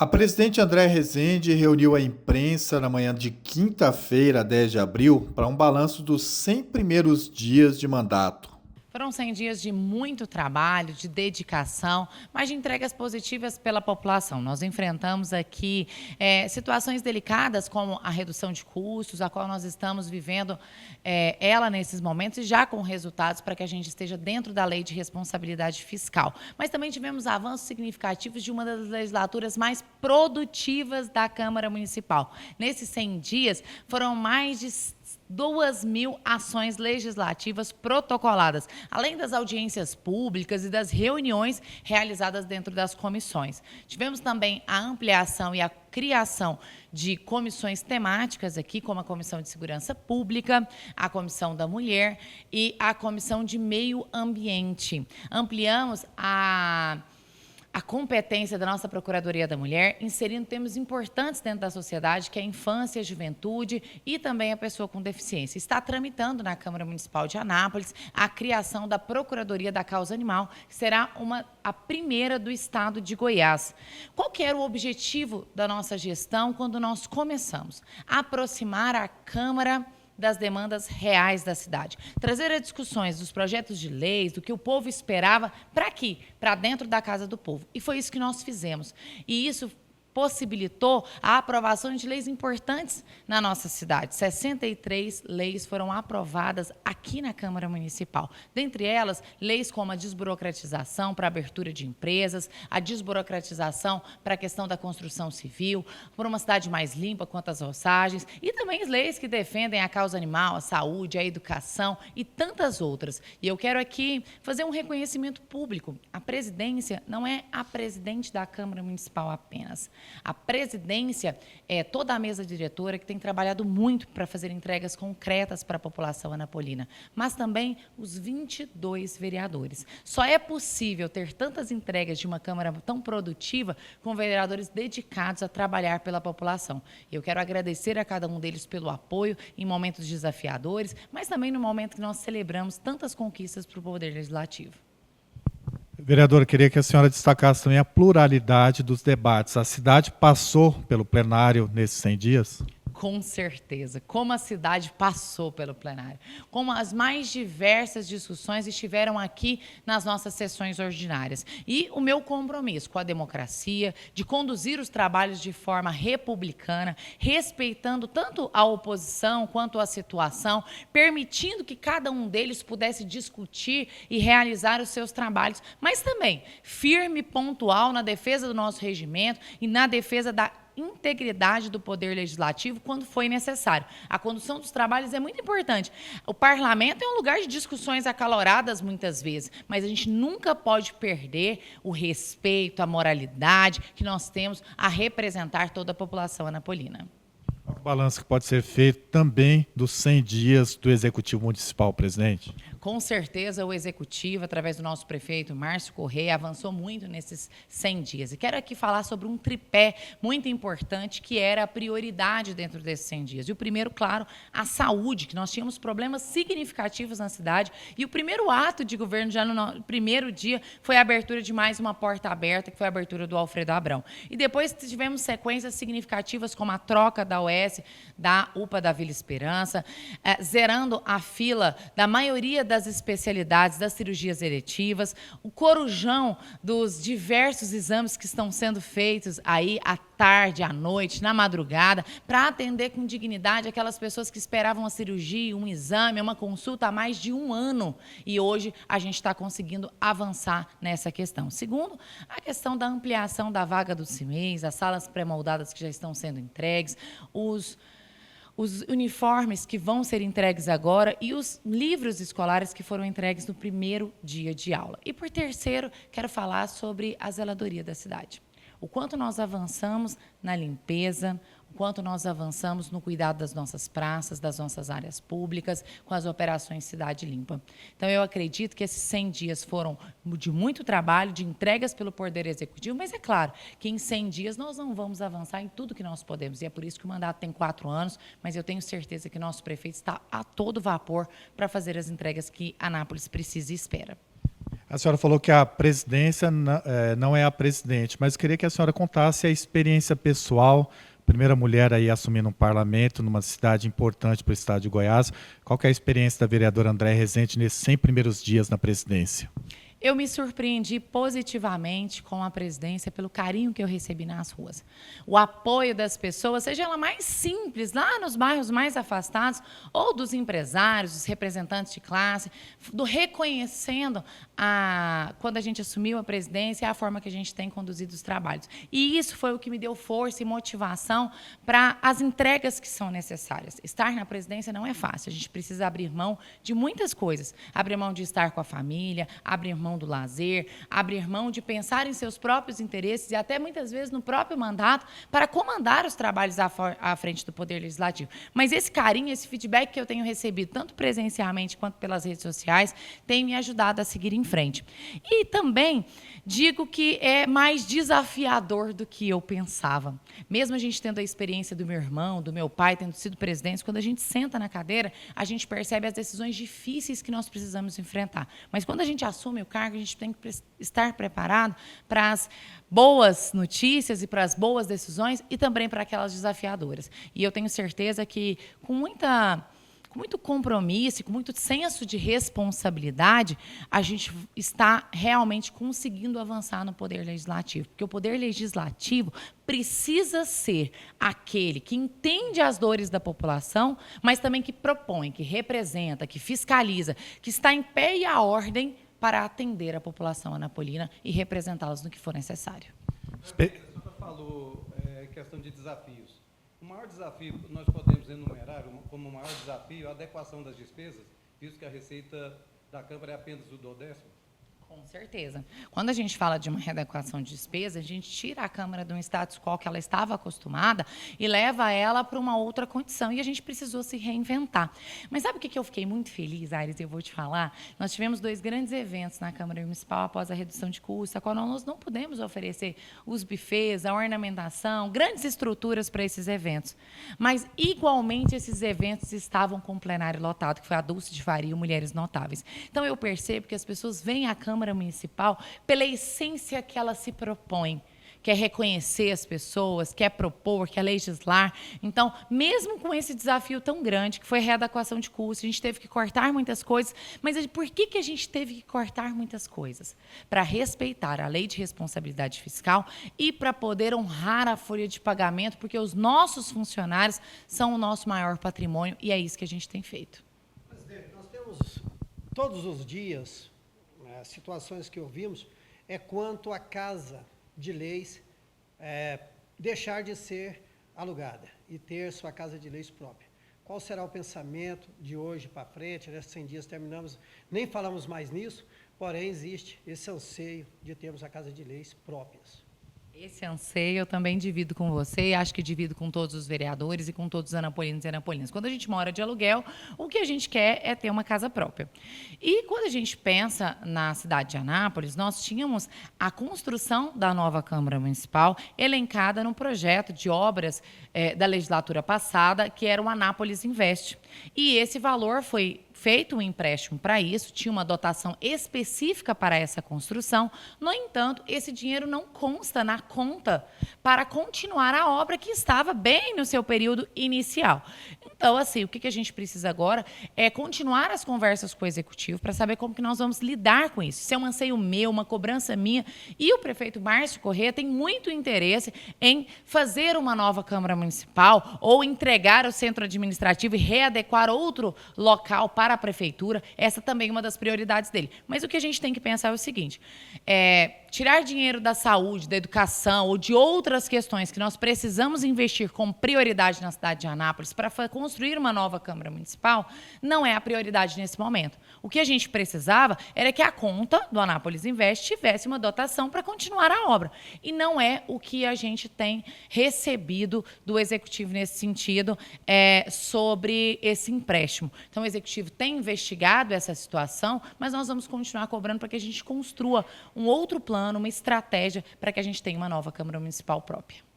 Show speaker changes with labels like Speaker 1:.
Speaker 1: A presidente André Rezende reuniu a imprensa na manhã de quinta-feira, 10 de abril, para um balanço dos 100 primeiros dias de mandato.
Speaker 2: Foram 100 dias de muito trabalho, de dedicação, mas de entregas positivas pela população. Nós enfrentamos aqui situações delicadas, como a redução de custos, a qual nós estamos vivendo ela nesses momentos, e já com resultados para que a gente esteja dentro da lei de responsabilidade fiscal. Mas também tivemos avanços significativos de uma das legislaturas mais produtivas da Câmara Municipal. Nesses 100 dias, foram mais de 2.000 ações legislativas protocoladas, além das audiências públicas e das reuniões realizadas dentro das comissões. Tivemos também a ampliação e a criação de comissões temáticas aqui, como a Comissão de Segurança Pública, a Comissão da Mulher e a Comissão de Meio Ambiente. Ampliamos a competência da nossa Procuradoria da Mulher, inserindo temas importantes dentro da sociedade, que é a infância, a juventude e também a pessoa com deficiência. Está tramitando na Câmara Municipal de Anápolis a criação da Procuradoria da Causa Animal, que será a primeira do estado de Goiás. Qual que era o objetivo da nossa gestão quando nós começamos? Aproximar a Câmara das demandas reais da cidade. Trazer as discussões dos projetos de leis, do que o povo esperava, para aqui, para dentro da casa do povo. E foi isso que nós fizemos. E isso possibilitou a aprovação de leis importantes na nossa cidade. 63 leis foram aprovadas aqui na Câmara Municipal. Dentre elas, leis como a desburocratização para a abertura de empresas, a desburocratização para a questão da construção civil, por uma cidade mais limpa quanto às roçagens, e também leis que defendem a causa animal, a saúde, a educação e tantas outras. E eu quero aqui fazer um reconhecimento público. A presidência não é a presidente da Câmara Municipal apenas. A presidência é toda a mesa diretora que tem trabalhado muito para fazer entregas concretas para a população anapolina, mas também os 22 vereadores. Só é possível ter tantas entregas de uma Câmara tão produtiva com vereadores dedicados a trabalhar pela população. Eu quero agradecer a cada um deles pelo apoio em momentos desafiadores, mas também no momento que nós celebramos tantas conquistas para o Poder Legislativo.
Speaker 1: Vereadora, queria que a senhora destacasse também a pluralidade dos debates. A cidade passou pelo plenário nesses 100 dias?
Speaker 2: Com certeza, como a cidade passou pelo plenário, como as mais diversas discussões estiveram aqui nas nossas sessões ordinárias. E o meu compromisso com a democracia, de conduzir os trabalhos de forma republicana, respeitando tanto a oposição quanto a situação, permitindo que cada um deles pudesse discutir e realizar os seus trabalhos, mas também firme e pontual na defesa do nosso regimento e na defesa da integridade do Poder Legislativo quando foi necessário. A condução dos trabalhos é muito importante. O parlamento é um lugar de discussões acaloradas muitas vezes, mas a gente nunca pode perder o respeito, a moralidade que nós temos a representar toda a população anapolina.
Speaker 1: O balanço que pode ser feito também dos 100 dias do Executivo Municipal, presidente?
Speaker 2: Com certeza, o Executivo, através do nosso prefeito, Márcio Correia, avançou muito nesses 100 dias. E quero aqui falar sobre um tripé muito importante, que era a prioridade dentro desses 100 dias. E o primeiro, claro, a saúde, que nós tínhamos problemas significativos na cidade. E o primeiro ato de governo, já no primeiro dia, foi a abertura de mais uma porta aberta, que foi a abertura do Alfredo Abrão. E depois tivemos sequências significativas, como a troca da OS, da UPA da Vila Esperança, zerando a fila da maioria das especialidades, das cirurgias eletivas, o corujão dos diversos exames que estão sendo feitos aí à tarde, à noite, na madrugada, para atender com dignidade aquelas pessoas que esperavam uma cirurgia, um exame, uma consulta há mais de um ano. E hoje a gente está conseguindo avançar nessa questão. Segundo, a questão da ampliação da vaga do CIMEIs, as salas pré-moldadas que já estão sendo entregues, os uniformes que vão ser entregues agora e os livros escolares que foram entregues no primeiro dia de aula. E, por terceiro, quero falar sobre a zeladoria da cidade. O quanto nós avançamos na limpeza, o quanto nós avançamos no cuidado das nossas praças, das nossas áreas públicas, com as operações Cidade Limpa. Então, eu acredito que esses 100 dias foram de muito trabalho, de entregas pelo Poder Executivo, mas é claro que em 100 dias nós não vamos avançar em tudo que nós podemos, e é por isso que o mandato tem 4 anos, mas eu tenho certeza que nosso prefeito está a todo vapor para fazer as entregas que Anápolis precisa e espera.
Speaker 1: A senhora falou que a presidência não é a presidente, mas eu queria que a senhora contasse a experiência pessoal, primeira mulher aí assumindo um parlamento numa cidade importante para o estado de Goiás. Qual que é a experiência da vereadora Andréa Rezende nesses 100 primeiros dias na presidência?
Speaker 2: Eu me surpreendi positivamente com a presidência pelo carinho que eu recebi nas ruas. O apoio das pessoas, seja ela mais simples, lá nos bairros mais afastados, ou dos empresários, dos representantes de classe, do reconhecendo, quando a gente assumiu a presidência, a forma que a gente tem conduzido os trabalhos. E isso foi o que me deu força e motivação para as entregas que são necessárias. Estar na presidência não é fácil, a gente precisa abrir mão de muitas coisas. Abrir mão de estar com a família, abrir mão do lazer, abrir mão de pensar em seus próprios interesses e até muitas vezes no próprio mandato para comandar os trabalhos à frente do Poder Legislativo. Mas esse carinho, esse feedback que eu tenho recebido, tanto presencialmente quanto pelas redes sociais, tem me ajudado a seguir em frente. E também digo que é mais desafiador do que eu pensava. Mesmo a gente tendo a experiência do meu irmão, do meu pai, tendo sido presidente, quando a gente senta na cadeira, a gente percebe as decisões difíceis que nós precisamos enfrentar. Mas quando a gente assume o cargo, a gente tem que estar preparado para as boas notícias e para as boas decisões e também para aquelas desafiadoras. E eu tenho certeza que, com muito compromisso, com muito senso de responsabilidade, a gente está realmente conseguindo avançar no Poder Legislativo. Porque o Poder Legislativo precisa ser aquele que entende as dores da população, mas também que propõe, que representa, que fiscaliza, que está em pé e à ordem para atender a população anapolina e representá-los no que for necessário.
Speaker 3: Você falou questão de desafios. O maior desafio que nós podemos enumerar como o maior desafio é a adequação das despesas, visto que a receita da Câmara é apenas o 1/10.
Speaker 2: Com certeza. Quando a gente fala de uma readequação de despesa, a gente tira a Câmara de um status quo que ela estava acostumada e leva ela para uma outra condição. E a gente precisou se reinventar. Mas sabe o que eu fiquei muito feliz, Aires? Eu vou te falar. Nós tivemos 2 grandes eventos na Câmara Municipal após a redução de custos, a qual nós não pudemos oferecer os bufês, a ornamentação, grandes estruturas para esses eventos. Mas, igualmente, esses eventos estavam com o plenário lotado, que foi a Dulce de Faria e o Mulheres Notáveis. Então, eu percebo que as pessoas veem a Câmara Municipal pela essência que ela se propõe, que é reconhecer as pessoas, que é propor, que é legislar. Então, mesmo com esse desafio tão grande, que foi a readequação de custos, a gente teve que cortar muitas coisas, mas por que a gente teve que cortar muitas coisas? Para respeitar a lei de responsabilidade fiscal e para poder honrar a folha de pagamento, porque os nossos funcionários são o nosso maior patrimônio e é isso que a gente tem feito.
Speaker 4: Presidente, nós temos todos os dias as situações que ouvimos é quanto à Casa de Leis deixar de ser alugada e ter sua Casa de Leis própria. Qual será o pensamento de hoje para frente? Nesses 100 dias terminamos, nem falamos mais nisso, porém existe esse anseio de termos a Casa de Leis próprias.
Speaker 2: Esse anseio eu também divido com você, acho que divido com todos os vereadores e com todos os anapolinos e anapolinas. Quando a gente mora de aluguel, o que a gente quer é ter uma casa própria. E quando a gente pensa na cidade de Anápolis, nós tínhamos a construção da nova Câmara Municipal elencada no projeto de obras da legislatura passada, que era o Anápolis Invest. E esse valor foi feito um empréstimo para isso, tinha uma dotação específica para essa construção. No entanto, esse dinheiro não consta na conta para continuar a obra que estava bem no seu período inicial. Então, assim, o que a gente precisa agora é continuar as conversas com o Executivo para saber como que nós vamos lidar com isso. Isso é um anseio meu, uma cobrança minha. E o prefeito Márcio Corrêa tem muito interesse em fazer uma nova Câmara Municipal ou entregar o centro administrativo e readequar outro local para a prefeitura. Essa também é uma das prioridades dele. Mas o que a gente tem que pensar é o seguinte, tirar dinheiro da saúde, da educação ou de outras questões que nós precisamos investir como prioridade na cidade de Anápolis para construir uma nova Câmara Municipal não é a prioridade nesse momento. O que a gente precisava era que a conta do Anápolis Invest tivesse uma dotação para continuar a obra. E não é o que a gente tem recebido do Executivo nesse sentido sobre esse empréstimo. Então, o Executivo tem investigado essa situação, mas nós vamos continuar cobrando para que a gente construa um outro plano, uma estratégia para que a gente tenha uma nova Câmara Municipal própria.